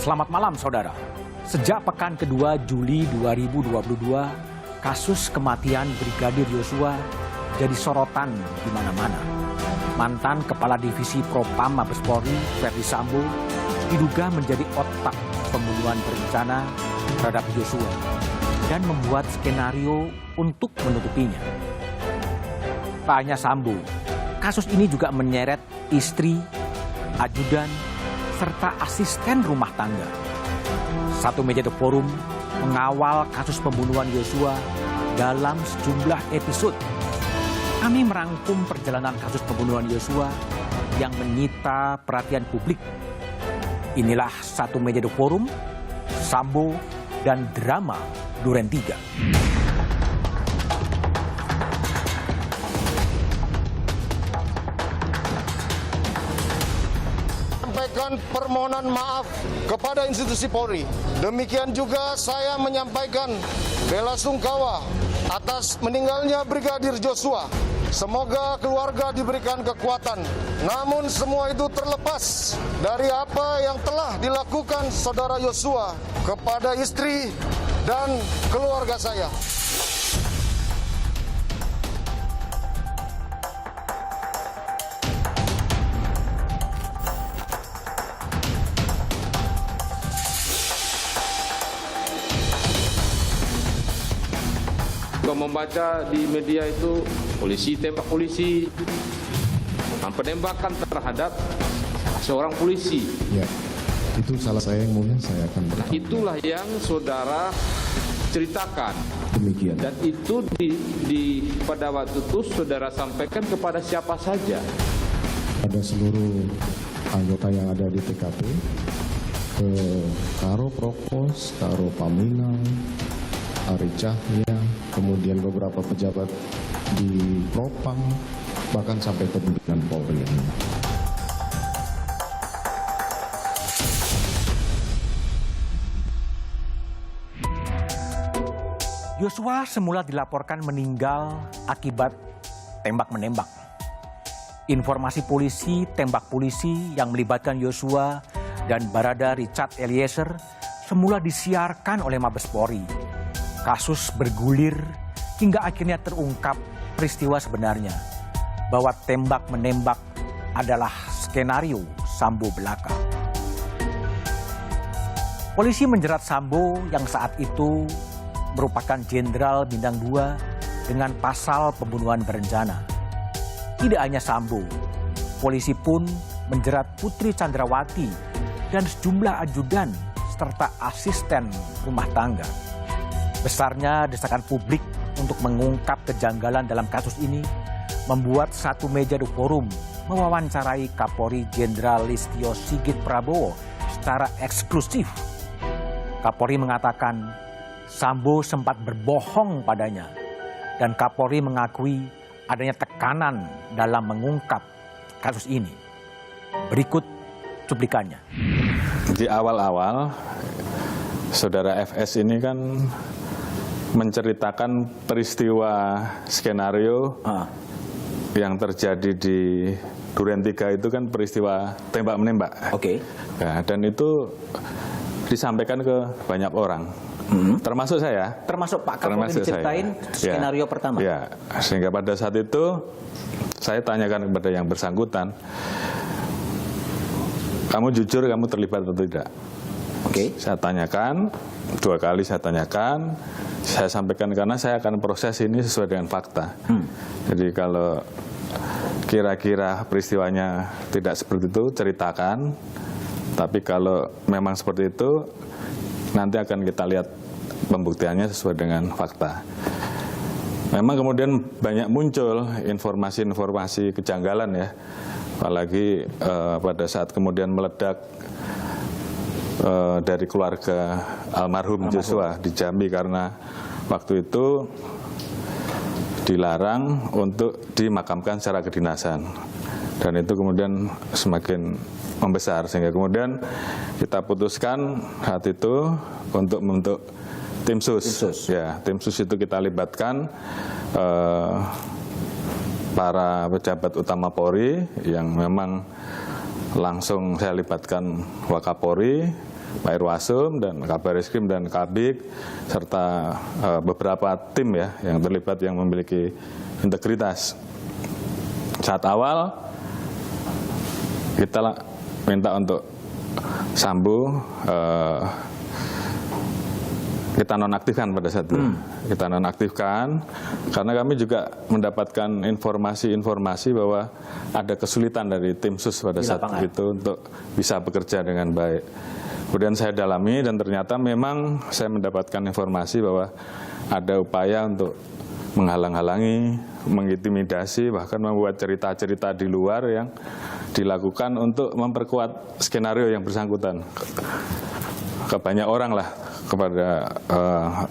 Selamat malam saudara. Sejak pekan kedua Juli 2022, kasus kematian Brigadir Yosua jadi sorotan di mana-mana. Mantan Kepala Divisi Propam Mabes Polri, Verdi Sambo, diduga menjadi otak pembunuhan berencana terhadap Yosua dan membuat skenario untuk menutupinya. Tak hanya Sambo, kasus ini juga menyeret istri, ajudan, serta asisten rumah tangga. Satu meja The Forum mengawal kasus pembunuhan Yosua dalam sejumlah episode. Kami merangkum perjalanan kasus pembunuhan Yosua yang menyita perhatian publik. Inilah Satu Meja The Forum, Sambo, dan drama Duren 3. Permohonan maaf kepada institusi Polri. Demikian juga saya menyampaikan bela sungkawa atas meninggalnya Brigadir Yosua. Semoga keluarga diberikan kekuatan. Namun semua itu terlepas dari apa yang telah dilakukan saudara Yosua kepada istri dan keluarga saya. Kalau membaca di media itu polisi tembak polisi, penembakan terhadap seorang polisi. Ya, itu salah saya yang mulia, saya akan bertanggung jawab. Itulah yang saudara ceritakan. Demikian. Dan itu pada waktu itu saudara sampaikan kepada siapa saja? Pada seluruh anggota yang ada di TKP, ke Karo Propos, Karo Paminal, Ari Cahya, kemudian beberapa pejabat di Propam, bahkan sampai ke pimpinan Polri. Yosua semula dilaporkan meninggal akibat tembak-menembak. Informasi polisi, tembak polisi yang melibatkan Yosua dan Barada Richard Eliezer semula disiarkan oleh Mabes Polri. Kasus bergulir hingga akhirnya terungkap peristiwa sebenarnya bahwa tembak-menembak adalah skenario Sambo belaka. Polisi menjerat Sambo yang saat itu merupakan Jenderal Bintang 2 dengan pasal pembunuhan berencana. Tidak hanya Sambo, polisi pun menjerat Putri Chandrawati dan sejumlah ajudan serta asisten rumah tangga. Besarnya desakan publik untuk mengungkap kejanggalan dalam kasus ini membuat Satu Meja The Forum mewawancarai Kapolri Jenderal Listio Sigit Prabowo secara eksklusif. Kapolri mengatakan Sambo sempat berbohong padanya dan Kapolri mengakui adanya tekanan dalam mengungkap kasus ini. Berikut cuplikannya. Di awal-awal, saudara FS ini kan menceritakan peristiwa skenario yang terjadi di Duren 3 itu kan peristiwa tembak-menembak. Oke. Ya, dan itu disampaikan ke banyak orang, termasuk saya. Termasuk Pak Kapolri diceritain skenario pertama. Ya, sehingga pada saat itu saya tanyakan kepada yang bersangkutan, kamu jujur kamu terlibat atau tidak? Oke. Saya tanyakan, 2 kali saya tanyakan, saya sampaikan karena saya akan proses ini sesuai dengan fakta. Jadi kalau kira-kira peristiwanya tidak seperti itu, ceritakan. Tapi kalau memang seperti itu, nanti akan kita lihat pembuktiannya sesuai dengan fakta. Memang kemudian banyak muncul informasi-informasi kejanggalan ya. Apalagi pada saat kemudian meledak dari keluarga almarhum Yosua di Jambi karena waktu itu dilarang untuk dimakamkan secara kedinasan. Dan itu kemudian semakin membesar sehingga kemudian kita putuskan saat itu untuk membentuk tim sus. Ya, tim sus itu kita libatkan para pejabat utama Polri yang memang langsung saya libatkan Wakapolri, Pak Irwasum dan Kabar Eskrim dan Kabik serta beberapa tim ya yang terlibat yang memiliki integritas. Saat awal kita minta untuk Sambo kita nonaktifkan pada saat itu. Kita nonaktifkan karena kami juga mendapatkan informasi bahwa ada kesulitan dari tim sus pada saat itu untuk bisa bekerja dengan baik. Kemudian saya dalami dan ternyata memang saya mendapatkan informasi bahwa ada upaya untuk menghalang-halangi, mengintimidasi, bahkan membuat cerita-cerita di luar yang dilakukan untuk memperkuat skenario yang bersangkutan ke banyak orang lah, kepada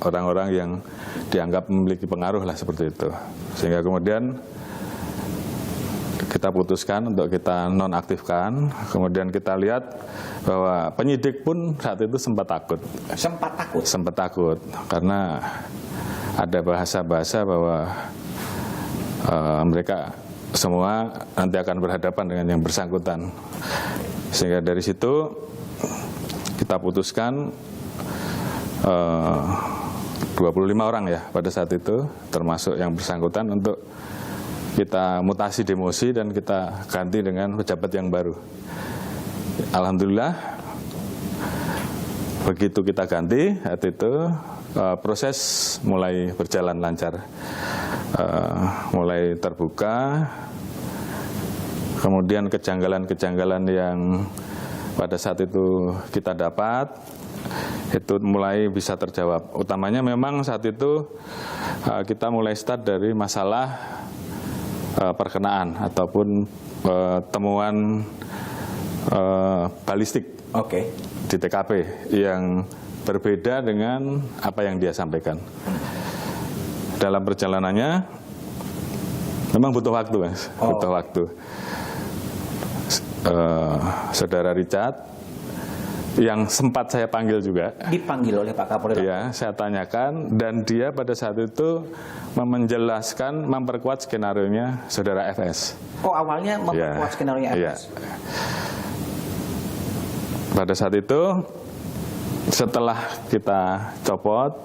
orang-orang yang dianggap memiliki pengaruh lah seperti itu. Sehingga kemudian kita putuskan untuk kita nonaktifkan. Kemudian kita lihat bahwa penyidik pun saat itu sempat takut. Sempat takut karena ada bahasa-bahasa bahwa mereka semua nanti akan berhadapan dengan yang bersangkutan. Sehingga dari situ kita putuskan 25 orang ya pada saat itu, termasuk yang bersangkutan, untuk kita mutasi demosi dan kita ganti dengan pejabat yang baru. Alhamdulillah begitu kita ganti saat itu proses mulai berjalan lancar, mulai terbuka. Kemudian kejanggalan-kejanggalan yang pada saat itu kita dapat itu mulai bisa terjawab. Utamanya memang saat itu kita mulai start dari masalah perkenaan ataupun temuan balistik di TKP yang berbeda dengan apa yang dia sampaikan. Dalam perjalanannya memang butuh waktu, Mas. Butuh waktu. Saudara Richard yang sempat saya panggil juga. Dipanggil oleh Pak Kapolri. Ya, saya tanyakan dan dia pada saat itu menjelaskan, memperkuat skenarionya Saudara FS. Oh, awalnya memperkuat skenario FS. Ya. Pada saat itu setelah kita copot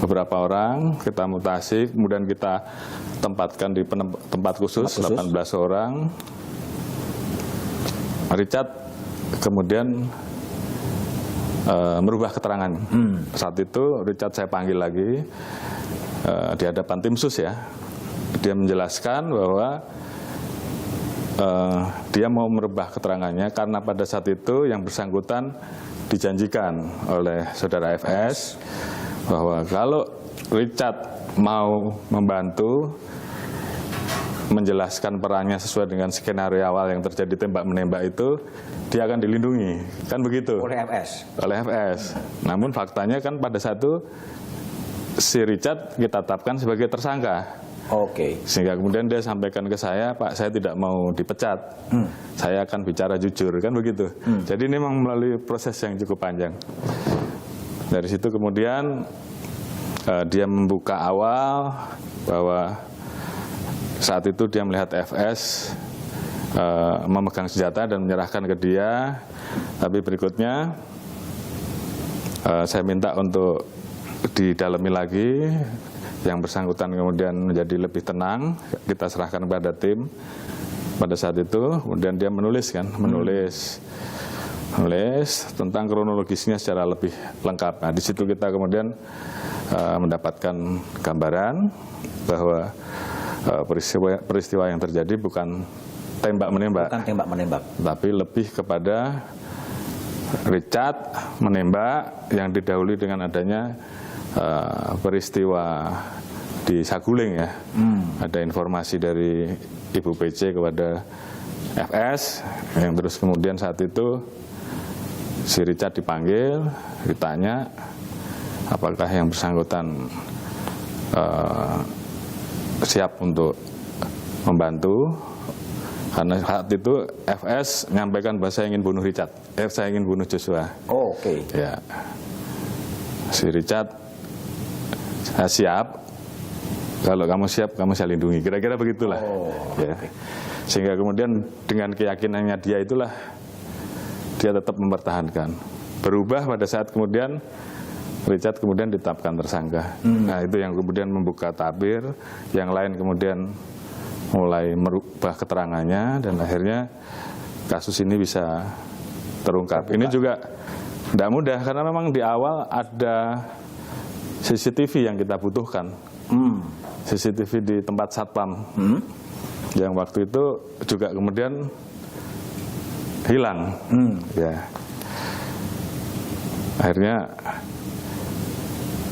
beberapa orang, kita mutasi, kemudian kita tempatkan di tempat khusus 18 orang. Richard kemudian merubah keterangan. Saat itu Richard saya panggil lagi di hadapan tim sus ya. Dia menjelaskan bahwa dia mau merubah keterangannya karena pada saat itu yang bersangkutan dijanjikan oleh Saudara FS bahwa kalau Richard mau membantu menjelaskan perannya sesuai dengan skenario awal yang terjadi tembak-menembak itu, dia akan dilindungi, kan begitu? Oleh FS. Oleh FS. Namun faktanya kan pada saat itu si Richard kita tetapkan sebagai tersangka. Sehingga kemudian dia sampaikan ke saya, Pak, saya tidak mau dipecat. Saya akan bicara jujur, kan begitu. Jadi ini memang melalui proses yang cukup panjang. Dari situ kemudian dia membuka awal bahwa saat itu dia melihat FS memegang senjata dan menyerahkan ke dia. Tapi berikutnya saya minta untuk didalami lagi. Yang bersangkutan kemudian menjadi lebih tenang. Kita serahkan kepada tim pada saat itu. Kemudian dia menulis tentang kronologisnya secara lebih lengkap. Nah, di situ kita kemudian mendapatkan gambaran bahwa peristiwa yang terjadi bukan tembak-menembak, tapi lebih kepada Richard menembak yang didahului dengan adanya peristiwa di Saguling ya. Ada informasi dari Ibu PC kepada FS yang terus kemudian saat itu si Richard dipanggil, ditanya apakah yang bersangkutan siap untuk membantu, karena saat itu FS menyampaikan bahwa saya ingin bunuh Richard, saya ingin bunuh Joshua. Ya, si Richard, saya siap. Kalau kamu siap, kamu saya lindungi. Kira-kira begitulah. Ya. Sehingga kemudian dengan keyakinannya dia itulah dia tetap mempertahankan. berubah pada saat kemudian Richard kemudian ditetapkan tersangka. Nah itu yang kemudian membuka tabir, yang lain kemudian mulai merubah keterangannya dan akhirnya kasus ini bisa terungkap. Ini juga tidak mudah karena memang di awal ada CCTV yang kita butuhkan. CCTV di tempat satpam yang waktu itu juga kemudian hilang. Ya. Akhirnya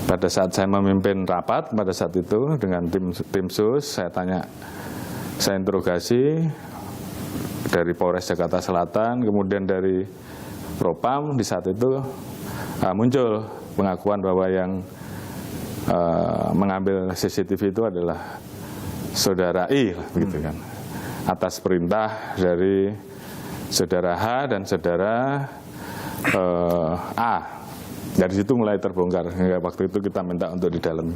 pada saat saya memimpin rapat pada saat itu dengan tim sus, saya interogasi dari Polres Jakarta Selatan, kemudian dari Propam. Di saat itu muncul pengakuan bahwa yang mengambil CCTV itu adalah saudara I, begitu kan, atas perintah dari saudara H dan saudara A. Dari situ mulai terbongkar. Hingga waktu itu kita minta untuk didalami.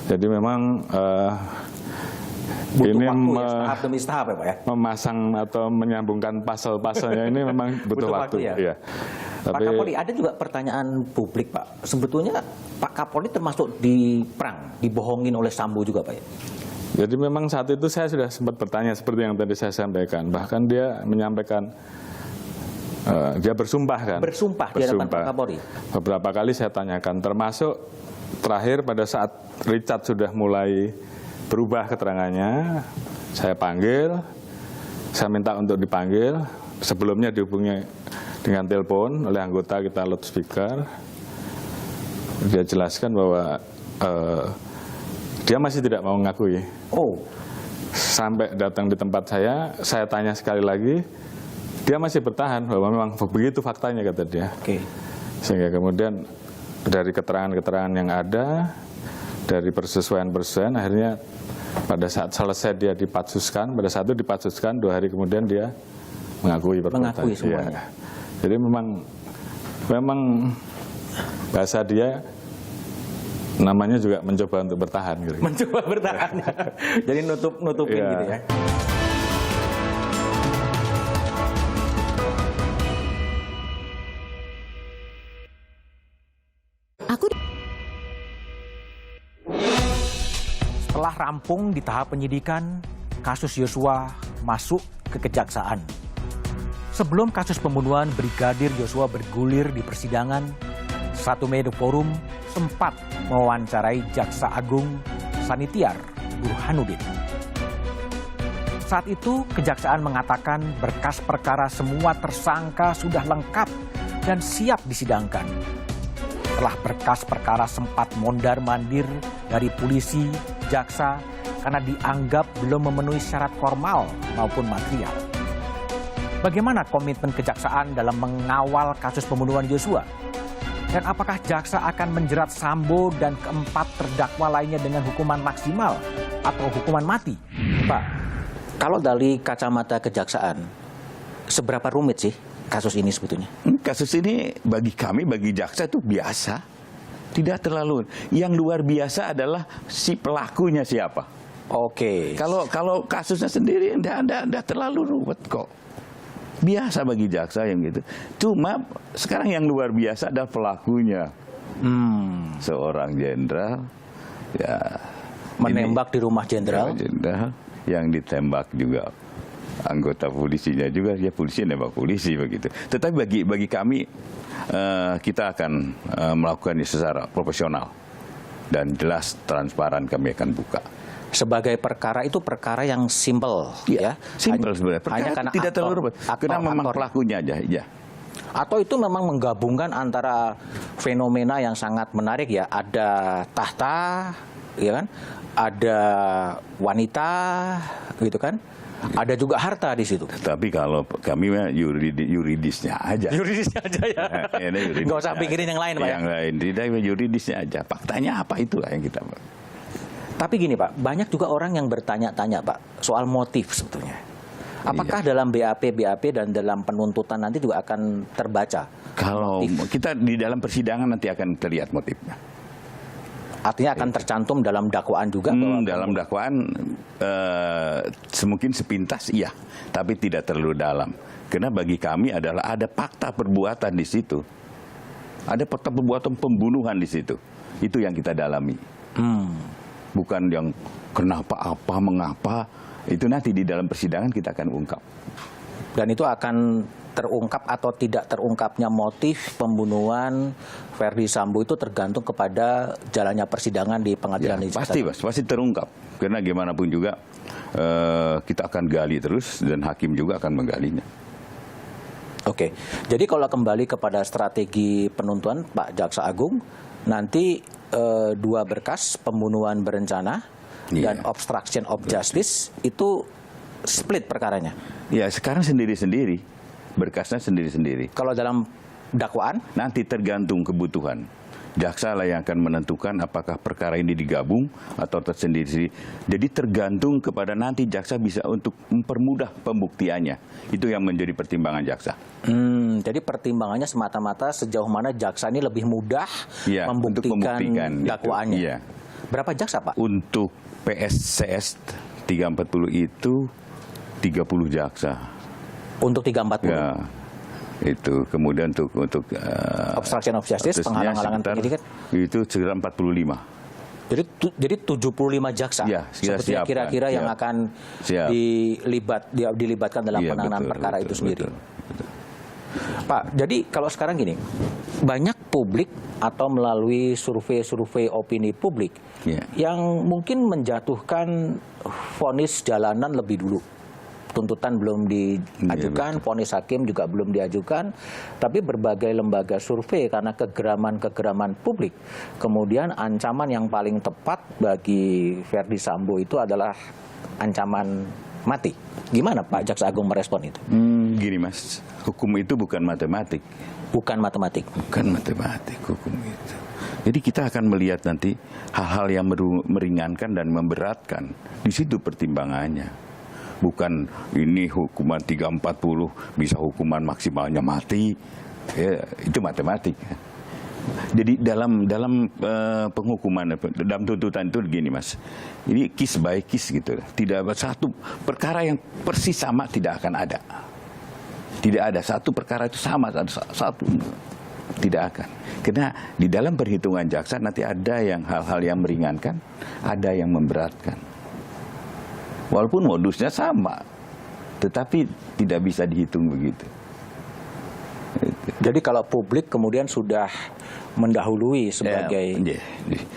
Jadi memang ini tahap demi tahap ya Pak ya? Memasang atau menyambungkan pasal-pasalnya ini memang butuh waktu. Ya. Pak Kapolri, ada juga pertanyaan publik Pak. Sebetulnya Pak Kapolri termasuk dibohongin oleh Sambo juga Pak ya? Jadi memang saat itu saya sudah sempat bertanya seperti yang tadi saya sampaikan. Bahkan dia menyampaikan, dia bersumpah kan? Bersumpah di hadapan Pak Kapolri. Beberapa kali saya tanyakan, termasuk terakhir pada saat Richard sudah mulai berubah keterangannya, saya panggil, saya minta untuk dipanggil. Sebelumnya dihubungi dengan telepon oleh anggota kita loudspeaker. Dia jelaskan bahwa dia masih tidak mau mengakui. Sampai datang di tempat saya tanya sekali lagi, dia masih bertahan bahwa memang begitu faktanya, kata dia. Sehingga kemudian dari keterangan-keterangan yang ada, dari persesuaian-persesuaian, akhirnya pada saat selesai dia dipatsuskan, pada saat itu dipatsuskan, 2 hari kemudian dia mengakui perbuatan. Mengakui semuanya. Ya. Jadi memang bahasa dia namanya juga mencoba untuk bertahan. Gitu. Mencoba bertahan. Jadi nutupin gitu ya. Setelah rampung di tahap penyidikan, kasus Yosua masuk ke kejaksaan. Sebelum kasus pembunuhan Brigadir Yosua bergulir di persidangan, 1 Mei Forum sempat mewawancarai Jaksa Agung Sanitiar Burhanuddin. Saat itu kejaksaan mengatakan berkas perkara semua tersangka sudah lengkap dan siap disidangkan. Setelah berkas perkara sempat mondar-mandir dari polisi, jaksa karena dianggap belum memenuhi syarat formal maupun material. Bagaimana komitmen kejaksaan dalam mengawal kasus pembunuhan Yosua? Dan apakah jaksa akan menjerat Sambo dan keempat terdakwa lainnya dengan hukuman maksimal atau hukuman mati? Pak, kalau dari kacamata kejaksaan, seberapa rumit sih kasus ini sebetulnya? Kasus ini bagi kami, bagi jaksa itu biasa. Tidak terlalu. Yang luar biasa adalah si pelakunya siapa. Kalau kasusnya sendiri tidak terlalu ruwet kok. Biasa bagi jaksa yang gitu. Cuma sekarang yang luar biasa adalah pelakunya. Seorang jenderal ya menembak di rumah jenderal. Yang ditembak juga anggota polisinya juga, ya polisi nembak polisi begitu. Tetapi bagi kami kita akan melakukannya secara profesional dan jelas, transparan, kami akan buka. Sebagai perkara itu perkara yang simpel, ya. Simpel sebenarnya. Perkara tidak terlalu rumit. Karena memang pelakunya aja. Ya. Atau itu memang menggabungkan antara fenomena yang sangat menarik ya. Ada tahta, ya kan? Ada wanita, gitu kan? Ada juga harta di situ. Tapi kalau kami yuridisnya aja. Yuridisnya aja ya. Nggak usah pikirin yang lain, Pak. Yang lain, tidak, yuridisnya aja. Faktanya apa, itulah yang kita. Tapi gini Pak, banyak juga orang yang bertanya-tanya Pak soal motif sebetulnya. Apakah dalam BAP dan dalam penuntutan nanti juga akan terbaca? Kalau motif? Kita di dalam persidangan nanti akan terlihat motifnya. Artinya akan tercantum dalam dakwaan juga? Dalam dakwaan semungkin sepintas iya, tapi tidak terlalu dalam. Karena bagi kami adalah ada fakta perbuatan di situ. Ada perbuatan pembunuhan di situ. Itu yang kita dalami. Bukan yang kenapa, apa, mengapa. Itu nanti di dalam persidangan kita akan ungkap. Dan itu akan terungkap atau tidak terungkapnya motif pembunuhan Verdi Sambo itu tergantung kepada jalannya persidangan di pengadilan. Pasti terungkap. Karena gimana pun juga kita akan gali terus dan hakim juga akan menggalinya. Oke, jadi kalau kembali kepada strategi penuntutan Pak Jaksa Agung, nanti 2 berkas pembunuhan berencana dan obstruction of justice itu split perkaranya. Ya, sekarang sendiri-sendiri, berkasnya sendiri-sendiri. Kalau dalam dakwaan? Nanti tergantung kebutuhan. Jaksa lah yang akan menentukan apakah perkara ini digabung atau tersendiri. Jadi tergantung kepada nanti jaksa bisa untuk mempermudah pembuktiannya. Itu yang menjadi pertimbangan jaksa. Jadi pertimbangannya semata-mata sejauh mana jaksa ini lebih mudah membuktikan dakwaannya. Iya. Berapa jaksa, Pak? Untuk PSCS 340 itu 30 jaksa. Untuk 340? Ya, itu kemudian untuk obstruction of justice, penghalang-halangan penyidikan? Itu sekitar 45. Jadi 75 jaksa ya, kira-kira yang akan dilibatkan dalam penanganan perkara itu sendiri. Betul. Pak, jadi kalau sekarang gini, banyak publik atau melalui survei opini publik yang mungkin menjatuhkan vonis jalanan lebih dulu. Tuntutan belum diajukan, vonis hakim juga belum diajukan, tapi berbagai lembaga survei karena kegeraman publik, kemudian ancaman yang paling tepat bagi Verdi Sambo itu adalah ancaman mati. Gimana Pak Jaksa Agung merespon itu? Gini Mas, hukum itu bukan matematik. Bukan matematik? Bukan matematik hukum itu. Jadi kita akan melihat nanti hal-hal yang meringankan dan memberatkan. Di situ pertimbangannya. Bukan ini hukuman 340 bisa hukuman maksimalnya mati, itu matematik. Jadi dalam penghukuman, dalam tuntutan itu begini Mas, ini case by case gitu. Tidak ada satu perkara yang persis sama, tidak akan ada. Tidak ada satu perkara itu sama satu, tidak akan. Karena di dalam perhitungan jaksa nanti ada yang hal-hal yang meringankan, ada yang memberatkan. Walaupun modusnya sama, tetapi tidak bisa dihitung begitu. Jadi kalau publik kemudian sudah mendahului sebagai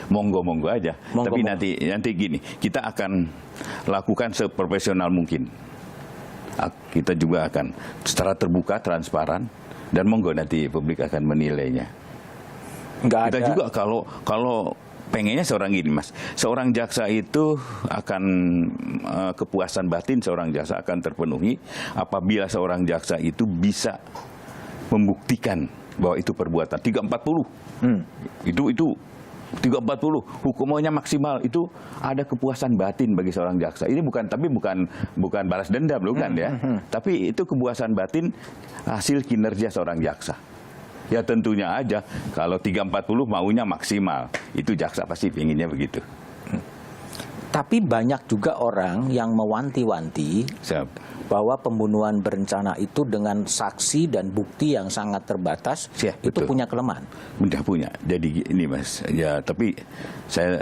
monggo aja. Tapi nanti gini, kita akan lakukan seprofesional mungkin. Kita juga akan secara terbuka, transparan, dan monggo nanti publik akan menilainya. Kita juga kalau pengennya seorang gini Mas, seorang jaksa itu akan kepuasan batin seorang jaksa akan terpenuhi apabila seorang jaksa itu bisa membuktikan bahwa itu perbuatan 340. Itu 340 hukumannya maksimal, itu ada kepuasan batin bagi seorang jaksa. Ini bukan balas dendam bukan ya. Tapi itu kepuasan batin hasil kinerja seorang jaksa. Ya tentunya aja kalau 340 maunya maksimal, itu jaksa pasti inginnya begitu. Tapi banyak juga orang yang mewanti-wanti bahwa pembunuhan berencana itu dengan saksi dan bukti yang sangat terbatas itu punya kelemahan. Mudah punya. Jadi ini Mas, ya tapi saya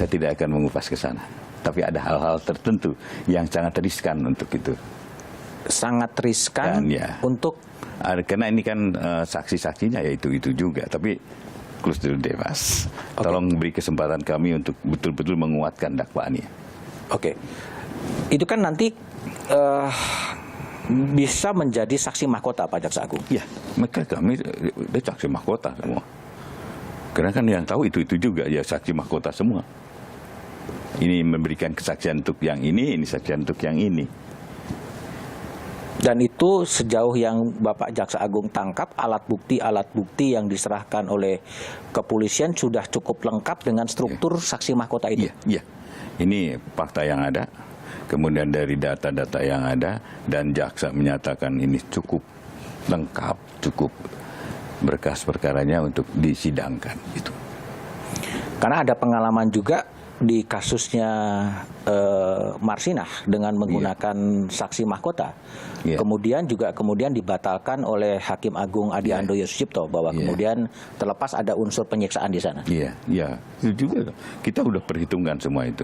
tidak akan mengupas ke sana. Tapi ada hal-hal tertentu yang sangat riskan untuk itu. Sangat riskan untuk karena ini kan saksi-saksinya ya itu juga, tapi close dulu deh Mas. Tolong beri kesempatan kami untuk betul-betul menguatkan dakwaannya. Oke. Itu kan nanti bisa menjadi saksi mahkota Pak Jaksa Agung. Iya, maka kami saksi mahkota semua. Karena kan yang tahu itu juga ya saksi mahkota semua. Ini memberikan kesaksian untuk yang ini saksian untuk yang ini. Dan itu sejauh yang Bapak Jaksa Agung tangkap, alat bukti yang diserahkan oleh kepolisian sudah cukup lengkap dengan struktur saksi mahkota itu. Iya. Ini fakta yang ada, kemudian dari data-data yang ada, dan jaksa menyatakan ini cukup lengkap, cukup berkas perkaranya untuk disidangkan. Itu. Karena ada pengalaman juga di kasusnya Marsinah dengan menggunakan saksi mahkota. Kemudian dibatalkan oleh Hakim Agung Adi Andoyo Sucipto bahwa kemudian terlepas ada unsur penyiksaan di sana. Iya, itu juga kita udah perhitungkan semua itu.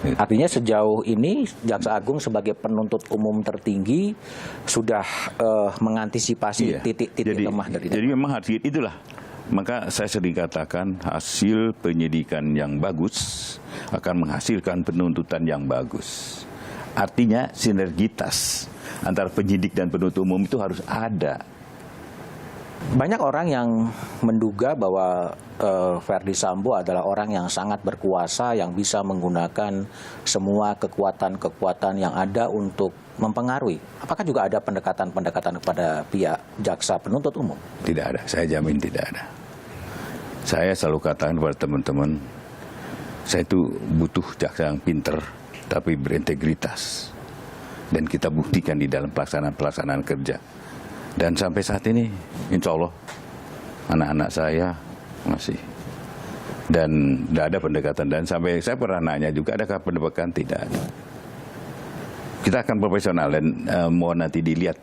Artinya sejauh ini Jaksa Agung sebagai penuntut umum tertinggi sudah mengantisipasi titik-titik lemah dari Jadi memang harus itulah. Maka saya sering katakan hasil penyidikan yang bagus akan menghasilkan penuntutan yang bagus. Artinya sinergitas antara penyidik dan penuntut umum itu harus ada. Banyak orang yang menduga bahwa Verdi Sambo adalah orang yang sangat berkuasa, yang bisa menggunakan semua kekuatan-kekuatan yang ada untuk mempengaruhi. Apakah juga ada pendekatan-pendekatan kepada pihak jaksa penuntut umum? Tidak ada, saya jamin tidak ada. Saya selalu katakan kepada teman-teman, saya itu butuh jaksa yang pinter, tapi berintegritas. Dan kita buktikan di dalam pelaksanaan kerja. Dan sampai saat ini, insya Allah, anak-anak saya masih. Dan tidak ada pendekatan. Dan sampai saya pernah nanya juga, adakah pendekatan? Tidak ada. Kita akan profesional dan mohon nanti dilihat,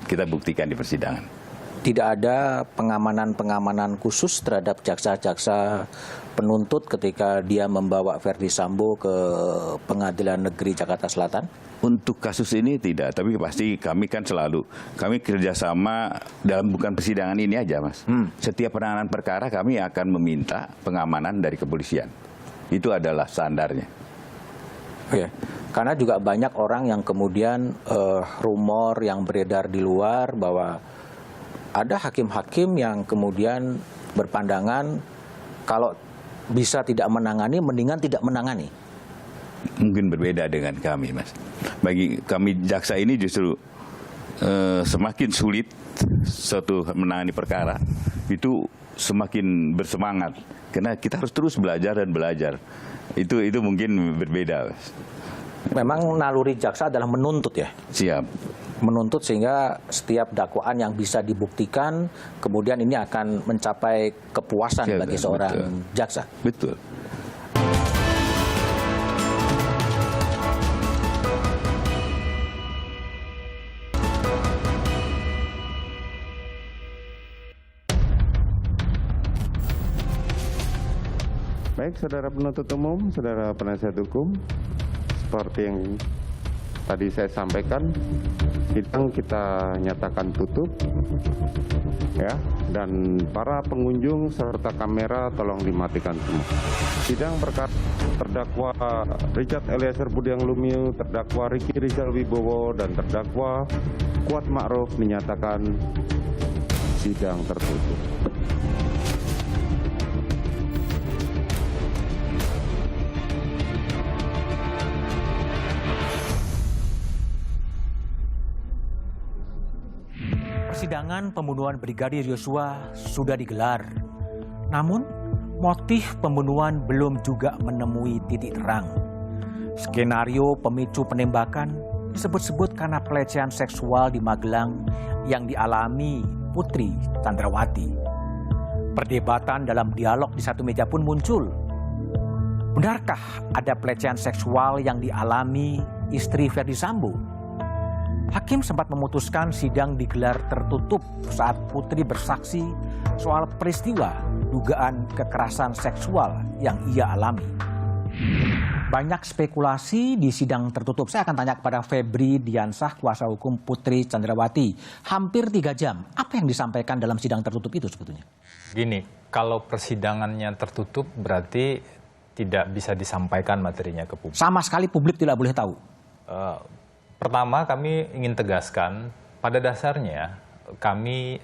kita buktikan di persidangan. Tidak ada pengamanan khusus terhadap jaksa-jaksa penuntut ketika dia membawa Verdi Sambo ke Pengadilan Negeri Jakarta Selatan? Untuk kasus ini tidak, tapi pasti kami kan selalu, kami kerjasama dalam bukan persidangan ini aja, Mas. Setiap penanganan perkara kami akan meminta pengamanan dari kepolisian. Itu adalah standarnya. Oke. Karena juga banyak orang yang kemudian rumor yang beredar di luar bahwa ada hakim-hakim yang kemudian berpandangan kalau bisa tidak menangani, mendingan tidak menangani. Mungkin berbeda dengan kami, Mas. Bagi kami jaksa ini justru semakin sulit suatu menangani perkara, itu semakin bersemangat. Karena kita harus terus belajar dan belajar. Itu mungkin berbeda, Mas. Memang naluri jaksa adalah menuntut ya? Siap. Menuntut sehingga setiap dakwaan yang bisa dibuktikan, kemudian ini akan mencapai kepuasan bagi seorang jaksa. Betul. Baik, saudara penuntut umum, saudara penasihat hukum, seperti yang tadi saya sampaikan, sidang kita nyatakan tutup, ya, dan para pengunjung serta kamera tolong dimatikan semua. Sidang perkara terdakwa Richard Eliezer Budiang Lumiu, terdakwa Ricky Rizal Wibowo, dan terdakwa Kuat Ma'ruf dinyatakan sidang tertutup. Persidangan pembunuhan Brigadir Yosua sudah digelar. Namun, motif pembunuhan belum juga menemui titik terang. Skenario pemicu penembakan disebut-sebut karena pelecehan seksual di Magelang yang dialami Putri Candrawati. Perdebatan dalam dialog di satu meja pun muncul. Benarkah ada pelecehan seksual yang dialami istri Verdi Sambo? Hakim sempat memutuskan sidang digelar tertutup saat Putri bersaksi soal peristiwa dugaan kekerasan seksual yang ia alami. Banyak spekulasi di sidang tertutup. Saya akan tanya kepada Febri Diansah, kuasa hukum Putri Candrawati. Hampir 3 jam. Apa yang disampaikan dalam sidang tertutup itu sebetulnya? Gini, kalau persidangannya tertutup berarti tidak bisa disampaikan materinya ke publik. Sama sekali publik tidak boleh tahu. Pertama, kami ingin tegaskan, pada dasarnya kami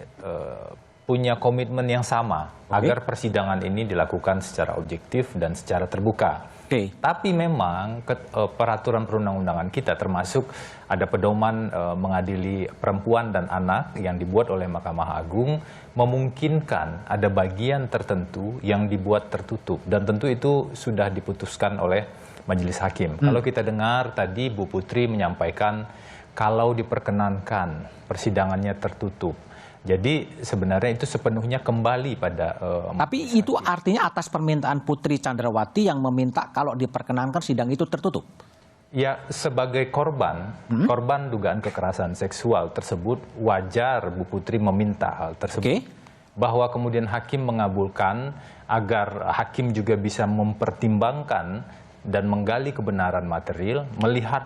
punya komitmen yang sama agar persidangan ini dilakukan secara objektif dan secara terbuka. Tapi memang peraturan perundang-undangan kita termasuk ada pedoman mengadili perempuan dan anak yang dibuat oleh Mahkamah Agung memungkinkan ada bagian tertentu yang dibuat tertutup. Dan tentu itu sudah diputuskan oleh Majelis Hakim. Kalau kita dengar tadi Bu Putri menyampaikan kalau diperkenankan persidangannya tertutup Jadi sebenarnya itu sepenuhnya kembali pada Tapi itu artinya atas permintaan Putri Chandrawati yang meminta kalau diperkenankan sidang itu tertutup. ya, sebagai korban dugaan kekerasan seksual tersebut, wajar Bu Putri meminta hal tersebut. Bahwa kemudian hakim mengabulkan agar hakim juga bisa mempertimbangkan dan menggali kebenaran material, melihat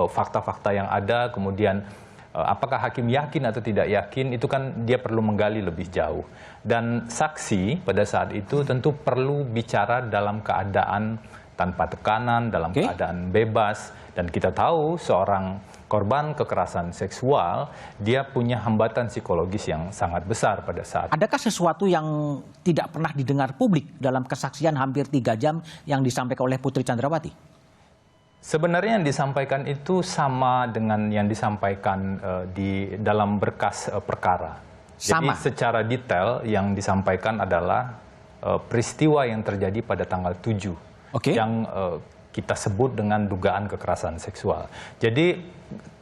fakta-fakta yang ada, kemudian apakah hakim yakin atau tidak yakin, itu kan dia perlu menggali lebih jauh. Dan saksi pada saat itu tentu perlu bicara dalam keadaan tanpa tekanan, dalam keadaan bebas. Dan kita tahu seorang korban kekerasan seksual, dia punya hambatan psikologis yang sangat besar pada saat. Adakah sesuatu yang tidak pernah didengar publik dalam kesaksian hampir 3 jam yang disampaikan oleh Putri Chandrawati? Sebenarnya yang disampaikan itu sama dengan yang disampaikan di dalam berkas perkara. Sama. Jadi secara detail yang disampaikan adalah peristiwa yang terjadi pada tanggal 7. Yang kita sebut dengan dugaan kekerasan seksual. Jadi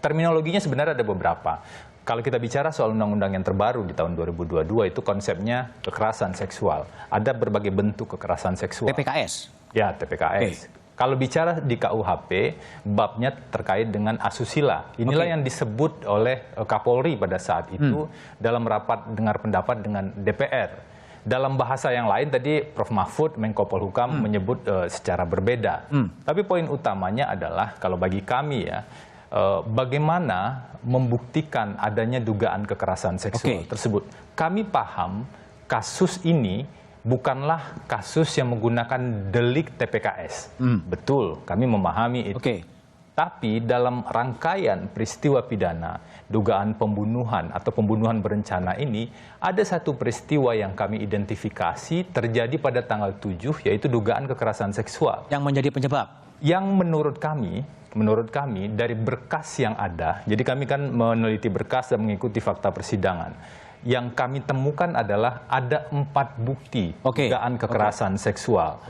terminologinya sebenarnya ada beberapa. Kalau kita bicara soal undang-undang yang terbaru di tahun 2022 itu konsepnya kekerasan seksual. Ada berbagai bentuk kekerasan seksual. TPKS? Ya, TPKS. Kalau bicara di KUHP, babnya terkait dengan asusila. Inilah yang disebut oleh Kapolri pada saat itu dalam rapat dengar pendapat dengan DPR. Dalam bahasa yang lain tadi Prof. Mahfud, Menko Polhukam menyebut secara berbeda. Tapi poin utamanya adalah kalau bagi kami ya, bagaimana membuktikan adanya dugaan kekerasan seksual tersebut. Kami paham kasus ini bukanlah kasus yang menggunakan delik TPKS. Betul, kami memahami itu. Tapi dalam rangkaian peristiwa pidana, dugaan pembunuhan atau pembunuhan berencana ini, ada satu peristiwa yang kami identifikasi terjadi pada tanggal 7, yaitu dugaan kekerasan seksual. Yang menjadi penyebab? Yang menurut kami dari berkas yang ada, jadi kami kan meneliti berkas dan mengikuti fakta persidangan. Yang kami temukan adalah ada 4 bukti dugaan kekerasan seksual.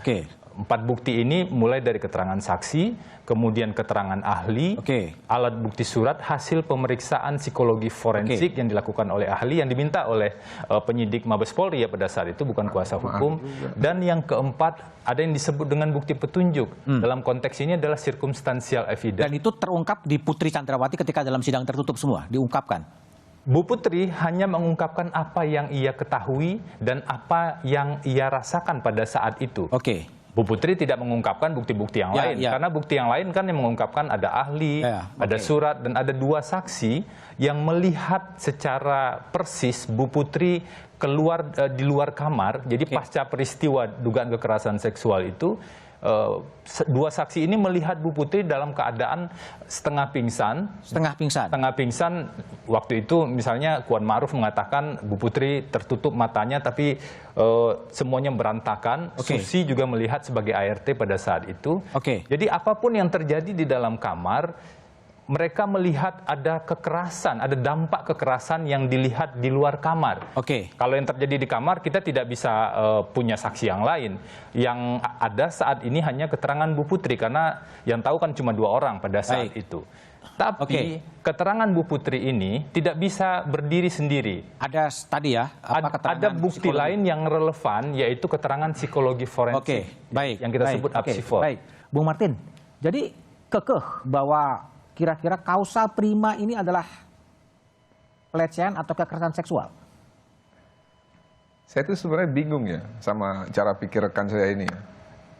4 bukti ini mulai dari keterangan saksi, kemudian keterangan ahli, alat bukti surat, hasil pemeriksaan psikologi forensik yang dilakukan oleh ahli yang diminta oleh penyidik Mabes Polri ya pada saat itu, bukan kuasa hukum. Dan yang keempat ada yang disebut dengan bukti petunjuk. Dalam konteks ini adalah circumstantial evidence. Dan itu terungkap di Putri Chandrawati ketika dalam sidang tertutup semua, diungkapkan? Bu Putri hanya mengungkapkan apa yang ia ketahui dan apa yang ia rasakan pada saat itu. Bu Putri tidak mengungkapkan bukti-bukti yang lain. Karena bukti yang lain kan yang mengungkapkan ada ahli, ada surat, dan ada 2 saksi yang melihat secara persis Bu Putri keluar di luar kamar. Jadi pasca peristiwa dugaan kekerasan seksual itu, 2 saksi ini melihat Bu Putri dalam keadaan setengah pingsan. Setengah pingsan. Waktu itu misalnya Kuan Ma'ruf mengatakan Bu Putri tertutup matanya tapi semuanya berantakan. Susi juga melihat sebagai ART pada saat itu. Jadi apapun yang terjadi di dalam kamar, mereka melihat ada kekerasan, ada dampak kekerasan yang dilihat di luar kamar. Kalau yang terjadi di kamar, kita tidak bisa punya saksi yang lain. Yang ada saat ini hanya keterangan Bu Putri, karena yang tahu kan cuma 2 orang pada saat itu. Tapi keterangan Bu Putri ini tidak bisa berdiri sendiri. Ada tadi ya? Ada bukti lain yang relevan, yaitu keterangan psikologi forensik. Yang kita sebut apsifor. Bung Martin, jadi kekeh bahwa kira-kira kausa prima ini adalah pelecehan atau kekerasan seksual? Saya tuh sebenarnya bingung ya sama cara pikir rekan saya ini.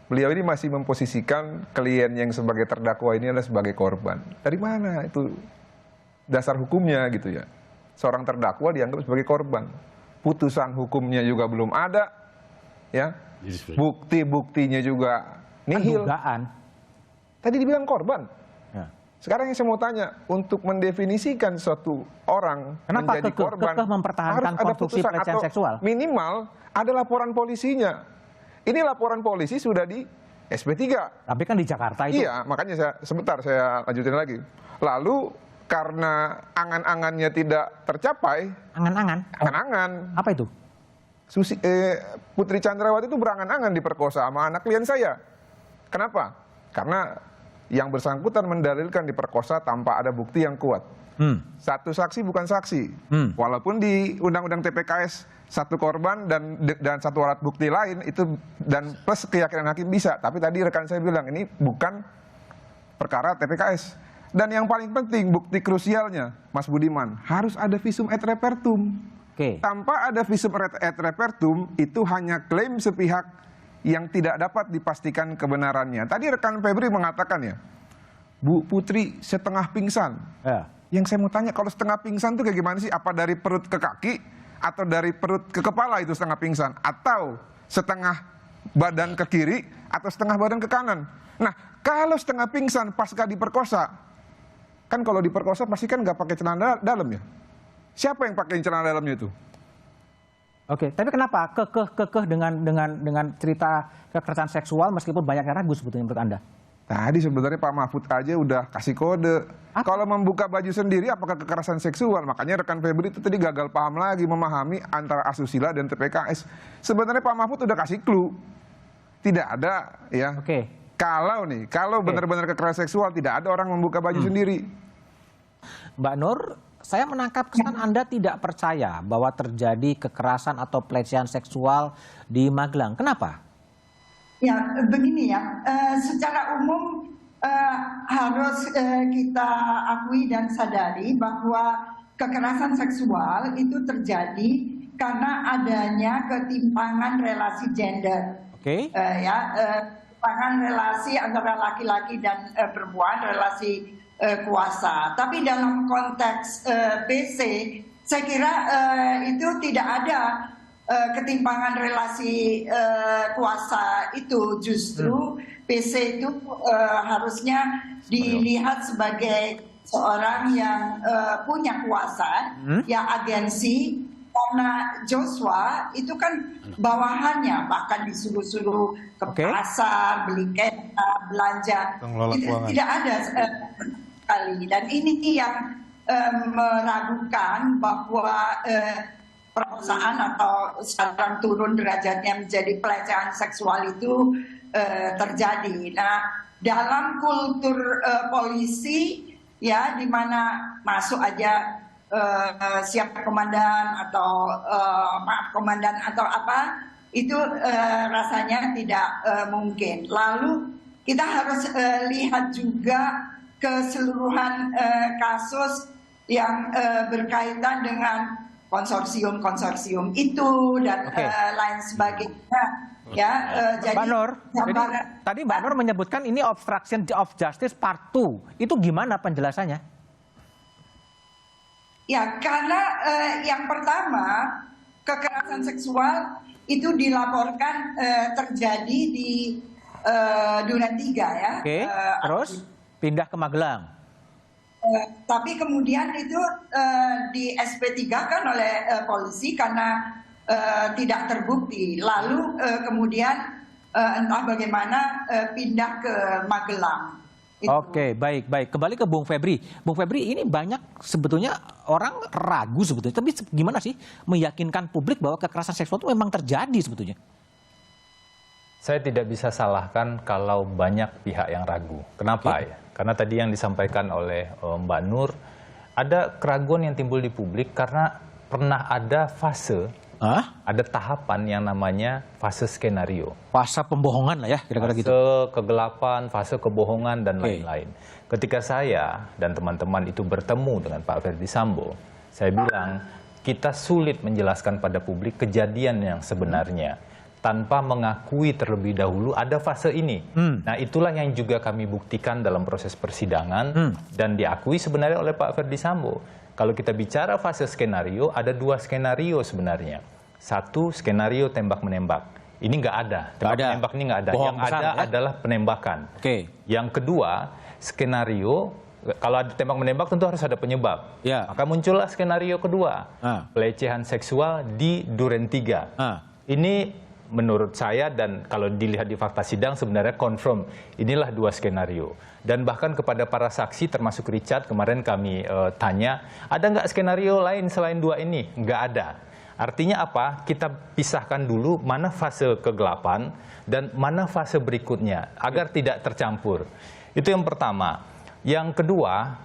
Beliau ini masih memposisikan klien yang sebagai terdakwa ini adalah sebagai korban. Dari mana itu dasar hukumnya gitu ya? Seorang terdakwa dianggap sebagai korban. Putusan hukumnya juga belum ada, ya. Bukti-buktinya juga nihil. Tadi dibilang korban. Sekarang yang saya mau tanya, untuk mendefinisikan suatu orang menjadi korban, mempertahankan harus ada konstruksi putusan pelecehan atau seksual? minimal ada laporan polisinya. Ini laporan polisi sudah di SP3. Tapi kan di Jakarta itu. Iya, makanya saya lanjutin lagi. Lalu karena angan-angannya tidak tercapai. Angan-angan. Apa itu? Putri Chandrawati itu berangan-angan diperkosa sama anak klien saya. Kenapa? Karena yang bersangkutan mendalilkan diperkosa tanpa ada bukti yang kuat. Satu saksi bukan saksi. Walaupun di Undang-Undang TPKS satu korban dan satu alat bukti lain itu dan plus keyakinan hakim bisa. Tapi tadi rekan saya bilang ini bukan perkara TPKS. Dan yang paling penting bukti krusialnya, Mas Budiman, harus ada visum et repertum. Tanpa ada visum et repertum itu hanya klaim sepihak yang tidak dapat dipastikan kebenarannya. Tadi rekan Febri mengatakan ya, Bu Putri setengah pingsan. Yang saya mau tanya, kalau setengah pingsan itu kayak gimana sih? Apa dari perut ke kaki? Atau dari perut ke kepala itu setengah pingsan? Atau setengah badan ke kiri? Atau setengah badan ke kanan? Nah, kalau setengah pingsan pasca diperkosa, kan kalau diperkosa pasti kan nggak pakai celana dalam ya? Siapa yang pakai celana dalamnya itu? Oke, tapi kenapa kekeh dengan cerita kekerasan seksual meskipun banyak yang ragu sebetulnya menurut Anda? Tadi sebenarnya Pak Mahfud aja udah kasih kode. Kalau membuka baju sendiri apakah kekerasan seksual? Makanya rekan Febri itu tadi gagal paham lagi memahami antara asusila dan TPKS. Sebenarnya Pak Mahfud udah kasih clue. Tidak ada ya. Kalau benar-benar kekerasan seksual tidak ada orang membuka baju sendiri. Mbak Nur, saya menangkap kesan Anda tidak percaya bahwa terjadi kekerasan atau pelecehan seksual di Magelang. Kenapa? Ya, begini ya, secara umum harus kita akui dan sadari bahwa kekerasan seksual itu terjadi karena adanya ketimpangan relasi gender. Ketimpangan relasi antara laki-laki dan perempuan, relasi kuasa. Tapi dalam konteks PC, saya kira itu tidak ada ketimpangan relasi kuasa itu. Justru PC itu harusnya dilihat sebagai seorang yang punya kuasa, yang agensi. Karena Joshua itu kan bawahannya, bahkan disuruh-suruh ke pasar, beli kereta, belanja. Itu tidak ada sekali. Dan ini yang meragukan bahwa perkosaan atau sekarang turun derajatnya menjadi pelecehan seksual itu terjadi. Nah, dalam kultur polisi ya, di mana masuk aja siapa komandan atau maaf komandan atau apa, itu rasanya tidak mungkin. Lalu kita harus lihat juga keseluruhan kasus yang berkaitan dengan konsorsium itu dan lain sebagainya. Jadi Mbak Nur, tadi Mbak Nur menyebutkan ini obstruction of justice part 2. Itu gimana penjelasannya? Ya, karena yang pertama kekerasan seksual itu dilaporkan terjadi di Duren 3 ya. Terus pindah ke Magelang. Tapi kemudian itu di SP3 kan oleh polisi karena tidak terbukti. Lalu kemudian entah bagaimana pindah ke Magelang. Baik. Kembali ke Bung Febri. Bung Febri, ini banyak sebetulnya orang ragu sebetulnya. Tapi gimana sih meyakinkan publik bahwa kekerasan seksual itu memang terjadi sebetulnya? Saya tidak bisa salahkan kalau banyak pihak yang ragu. Kenapa ya? Karena tadi yang disampaikan oleh Mbak Nur, ada keraguan yang timbul di publik karena pernah ada fase, ada tahapan yang namanya fase skenario. Fase pembohongan lah ya, kira-kira gitu. Fase kegelapan, fase kebohongan, dan lain-lain. Ketika saya dan teman-teman itu bertemu dengan Pak Ferdi Sambo, saya bilang, kita sulit menjelaskan pada publik kejadian yang sebenarnya tanpa mengakui terlebih dahulu ada fase ini. Nah, itulah yang juga kami buktikan dalam proses persidangan dan diakui sebenarnya oleh Pak Ferdi Sambo. Kalau kita bicara fase skenario, ada 2 skenario sebenarnya. Satu, skenario tembak-menembak. Ini nggak ada. Tembak-menembak ini nggak ada. Yang ada adalah penembakan. Yang kedua, skenario, kalau ada tembak-menembak tentu harus ada penyebab. Maka muncullah skenario kedua, pelecehan seksual di Duren 3. Ini menurut saya, dan kalau dilihat di fakta sidang sebenarnya confirm, inilah 2 skenario. Dan bahkan kepada para saksi termasuk Richard, kemarin kami tanya, ada nggak skenario lain selain 2 ini? Nggak ada. Artinya apa? Kita pisahkan dulu mana fase kegelapan dan mana fase berikutnya, agar tidak tercampur. Itu yang pertama. Yang kedua,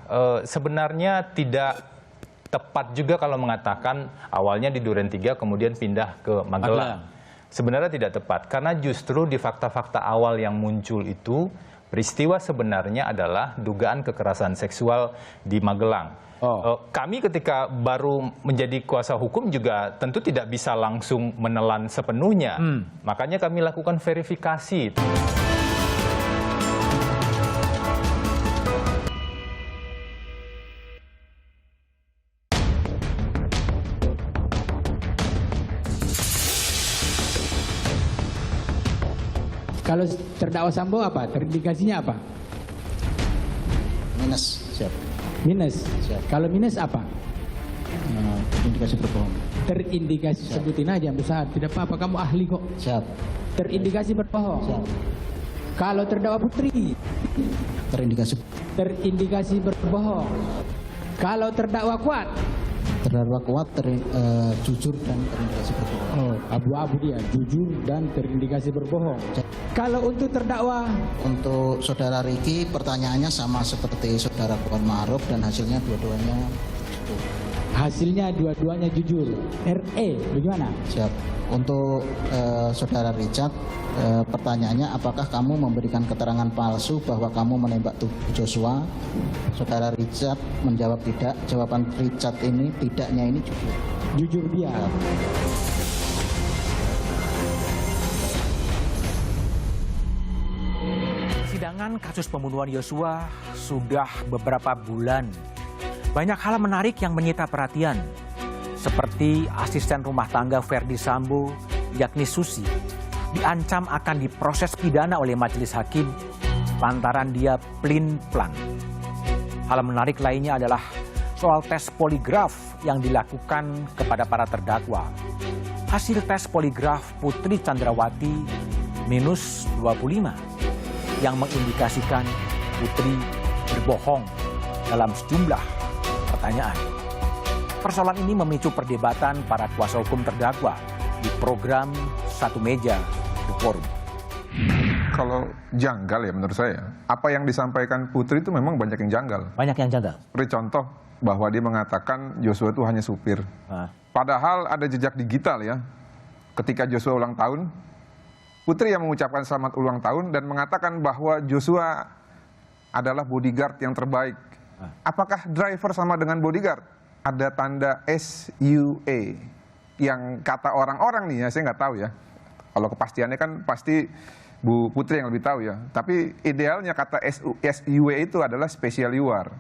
sebenarnya tidak tepat juga kalau mengatakan awalnya di Duren 3 kemudian pindah ke Magelang. Sebenarnya tidak tepat, karena justru di fakta-fakta awal yang muncul itu, peristiwa sebenarnya adalah dugaan kekerasan seksual di Magelang. Kami ketika baru menjadi kuasa hukum juga tentu tidak bisa langsung menelan sepenuhnya. Makanya kami lakukan verifikasi. Kalau terdakwa Sambo apa? Terindikasinya apa? Minus, siap. Minus. Siap. Kalau minus apa? Terindikasi berbohong. Terindikasi, sebutin aja besar. Tidak apa-apa, kamu ahli kok. Siap. Terindikasi berbohong. Siap. Kalau terdakwa Putri. Terindikasi berbohong. Kalau terdakwa Kuat. Terdakwa Kuat jujur dan terindikasi berbohong. Oh, abu-abu dia, jujur dan terindikasi berbohong. Kalau untuk terdakwa, untuk saudara Riki pertanyaannya sama seperti saudara Kuat Ma'ruf dan hasilnya dua-duanya jujur. Hasilnya dua-duanya jujur. RE bagaimana? Siap. Untuk saudara Richard, pertanyaannya apakah kamu memberikan keterangan palsu bahwa kamu menembak tubuh Joshua? Saudara Richard menjawab tidak. Jawaban Richard ini tidaknya ini jujur. Jujur dia. Siap. Persidangan kasus pembunuhan Yosua sudah beberapa bulan. Banyak hal menarik yang menyita perhatian. Seperti asisten rumah tangga Verdi Sambo, yakni Susi, diancam akan diproses pidana oleh majelis hakim lantaran dia plin-plan. Hal menarik lainnya adalah soal tes poligraf yang dilakukan kepada para terdakwa. Hasil tes poligraf Putri Chandrawati minus 25 yang mengindikasikan Putri berbohong dalam sejumlah pertanyaan. Persoalan ini memicu perdebatan para kuasa hukum terdakwa di program Satu Meja The Forum. Kalau janggal ya menurut saya, apa yang disampaikan Putri itu memang banyak yang janggal. Banyak yang janggal. Seperti contoh bahwa dia mengatakan Joshua itu hanya supir. Padahal ada jejak digital ya. Ketika Joshua ulang tahun, Putri yang mengucapkan selamat ulang tahun dan mengatakan bahwa Joshua adalah bodyguard yang terbaik. Apakah driver sama dengan bodyguard? Ada tanda SUA yang kata orang-orang nih ya, saya nggak tahu ya. Kalau kepastiannya kan pasti Bu Putri yang lebih tahu ya. Tapi idealnya kata SUA itu adalah special you are.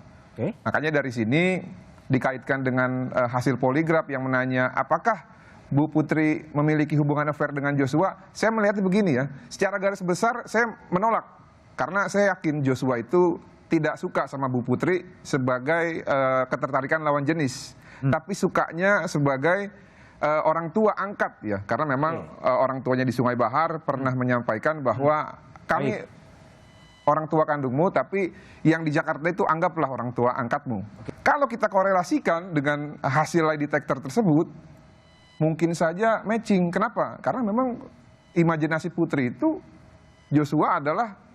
Makanya dari sini dikaitkan dengan hasil poligraf yang menanya apakah Bu Putri memiliki hubungan affair dengan Joshua. Saya melihatnya begini ya, secara garis besar saya menolak. Karena saya yakin Joshua itu tidak suka sama Bu Putri sebagai ketertarikan lawan jenis. Tapi sukanya sebagai orang tua angkat ya. Karena memang orang tuanya di Sungai Bahar pernah menyampaikan bahwa kami orang tua kandungmu, tapi yang di Jakarta itu anggaplah orang tua angkatmu. Kalau kita korelasikan dengan hasil lie detector tersebut, mungkin saja matching. Kenapa? Karena memang imajinasi Putri itu Joshua adalah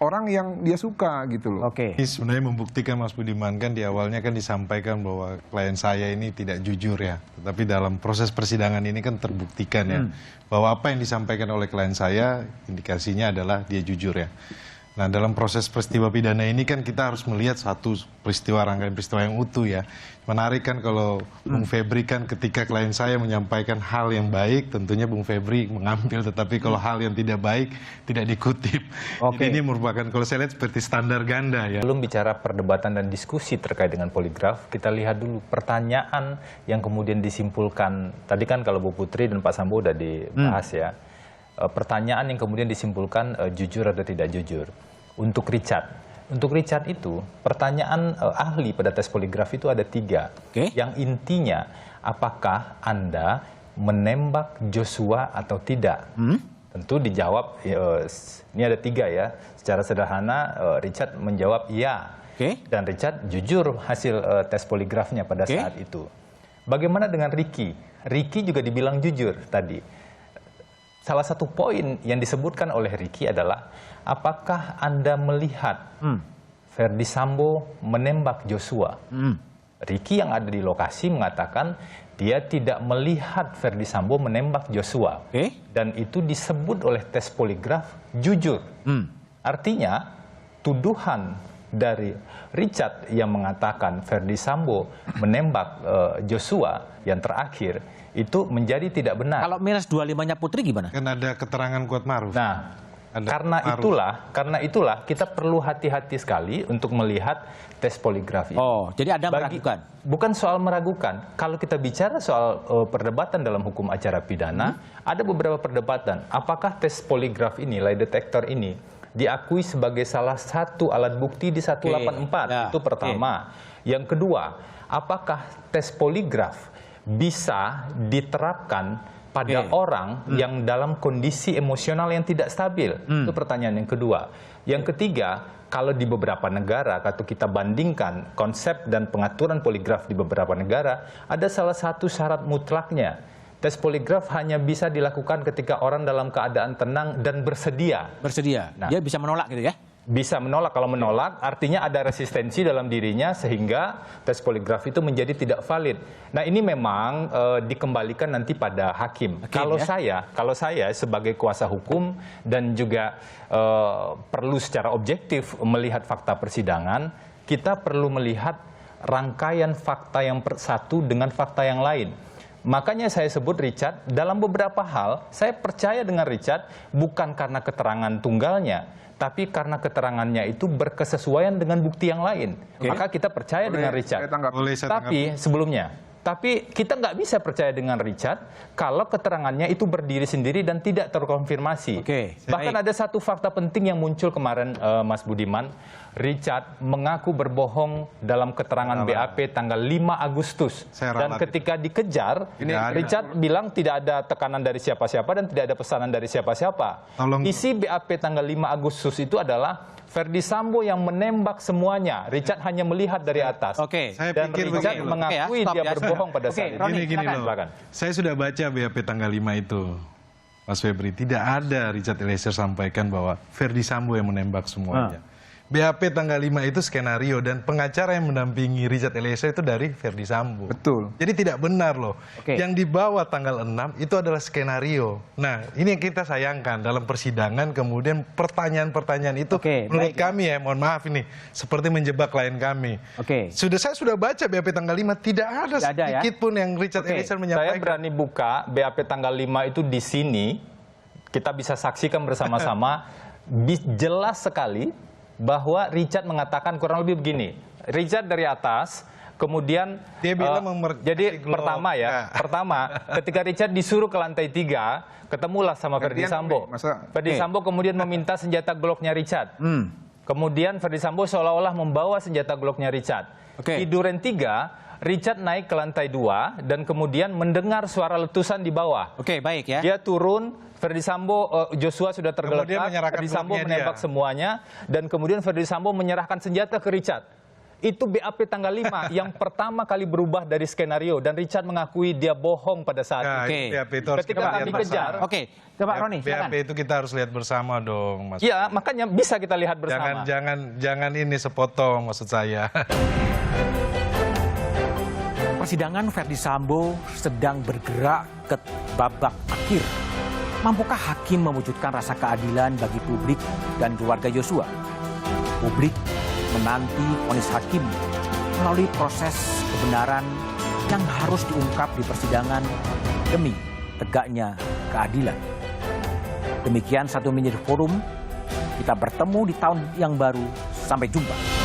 orang yang dia suka gitu loh. Ini sebenarnya membuktikan Mas Budiman, kan di awalnya kan disampaikan bahwa klien saya ini tidak jujur ya. Tetapi dalam proses persidangan ini kan terbuktikan ya bahwa apa yang disampaikan oleh klien saya indikasinya adalah dia jujur ya. Nah, dalam proses peristiwa pidana ini kan kita harus melihat satu peristiwa, rangkaian peristiwa yang utuh ya. Menarik kan kalau Bung Febri kan ketika klien saya menyampaikan hal yang baik, tentunya Bung Febri mengambil, tetapi kalau hal yang tidak baik tidak dikutip. Jadi ini merupakan, kalau saya lihat seperti standar ganda ya. Belum bicara perdebatan dan diskusi terkait dengan poligraf, kita lihat dulu pertanyaan yang kemudian disimpulkan. Tadi kan kalau Bu Putri dan Pak Sambo udah dibahas ya. Pertanyaan yang kemudian disimpulkan jujur atau tidak jujur. Untuk Richard itu pertanyaan ahli pada tes poligraf itu ada 3. Yang intinya apakah Anda menembak Joshua atau tidak? Tentu dijawab ini ada 3 ya. Secara sederhana Richard menjawab iya. Dan Richard jujur hasil tes poligrafnya pada saat itu. Bagaimana dengan Ricky? Ricky juga dibilang jujur tadi. salah satu poin yang disebutkan oleh Ricky adalah apakah Anda melihat Verdi Sambo menembak Joshua? Ricky yang ada di lokasi mengatakan dia tidak melihat Verdi Sambo menembak Joshua. Dan itu disebut oleh tes poligraf jujur. Artinya tuduhan dari Richard yang mengatakan Verdi Sambo menembak Joshua yang terakhir itu menjadi tidak benar. Kalau minus 25-nya Putri gimana? Kan ada keterangan Kuat Maruf. Nah, karena itulah kita perlu hati-hati sekali untuk melihat tes poligraf ini. Oh, jadi Anda meragukan? Bukan soal meragukan. Kalau kita bicara soal perdebatan dalam hukum acara pidana, ada beberapa perdebatan. Apakah tes poligraf ini, lie detector ini, diakui sebagai salah satu alat bukti di 184? Itu pertama. Yang kedua, apakah tes poligraf bisa diterapkan pada orang yang dalam kondisi emosional yang tidak stabil? Itu pertanyaan yang kedua. Yang ketiga, kalau di beberapa negara, kalau kita bandingkan konsep dan pengaturan poligraf di beberapa negara, ada salah satu syarat mutlaknya. Tes poligraf hanya bisa dilakukan ketika orang dalam keadaan tenang dan bersedia. Bersedia. Nah, dia bisa menolak gitu ya? Bisa menolak. Kalau menolak artinya ada resistensi dalam dirinya sehingga tes poligraf itu menjadi tidak valid. Nah, ini memang dikembalikan nanti pada hakim. Kalau saya sebagai kuasa hukum dan juga perlu secara objektif melihat fakta persidangan, kita perlu melihat rangkaian fakta yang satu dengan fakta yang lain. Makanya saya sebut Richard, dalam beberapa hal saya percaya dengan Richard bukan karena keterangan tunggalnya, tapi karena keterangannya itu berkesesuaian dengan bukti yang lain. Maka kita percaya dengan Richard. Tapi kita nggak bisa percaya dengan Richard kalau keterangannya itu berdiri sendiri dan tidak terkonfirmasi. Bahkan ada satu fakta penting yang muncul kemarin, Mas Budiman. Richard mengaku berbohong dalam keterangan BAP tanggal 5 Agustus. Dan ketika dikejar, Richard bilang tidak ada tekanan dari siapa-siapa dan tidak ada pesanan dari siapa-siapa. Isi BAP tanggal 5 Agustus itu adalah Verdi Sambo yang menembak semuanya. Richard hanya melihat dari atas. Dan Richard mengakui dia berbohong pada saat itu. Gini loh. Saya sudah baca BAP tanggal 5 itu, Mas Febri. Tidak ada Richard Eliezer sampaikan bahwa Verdi Sambo yang menembak semuanya. BAP tanggal 5 itu skenario dan pengacara yang mendampingi Richard Eliezer itu dari Verdi Sambo. Betul. Jadi tidak benar loh. Yang dibawa tanggal 6 itu adalah skenario. Nah, ini yang kita sayangkan dalam persidangan, kemudian pertanyaan-pertanyaan itu menurut kami mohon maaf ini seperti menjebak klien kami. Saya sudah baca BAP tanggal 5, tidak ada sedikit pun yang Richard Eliezer menyampaikan. Saya berani buka BAP tanggal 5 itu di sini, kita bisa saksikan bersama-sama, jelas sekali bahwa Richard mengatakan kurang lebih begini. Richard dari atas, kemudian dia bilang jadi pertama ketika Richard disuruh ke lantai 3, ketemulah sama Verdi Sambo. Verdi Sambo kemudian meminta senjata Glocknya Richard. Kemudian Verdi Sambo seolah-olah membawa senjata Glocknya Richard. Di duren 3, Richard naik ke lantai 2 dan kemudian mendengar suara letusan di bawah. Dia turun. Verdi Sambo, Joshua sudah tergeletak, Verdi Sambo menembak semuanya, dan kemudian Verdi Sambo menyerahkan senjata ke Richard. Itu BAP tanggal 5 yang pertama kali berubah dari skenario, dan Richard mengakui dia bohong pada saat itu. Ketika kami kejar. Coba Roni, BAP itu kita harus lihat bersama dong, Mas. Iya, makanya bisa kita lihat bersama. Jangan ini sepotong maksud saya. Persidangan Verdi Sambo sedang bergerak ke babak akhir. Mampukah hakim mewujudkan rasa keadilan bagi publik dan keluarga Joshua? Publik menanti vonis hakim melalui proses kebenaran yang harus diungkap di persidangan demi tegaknya keadilan. Demikian 1 Minute Forum. Kita bertemu di tahun yang baru. Sampai jumpa.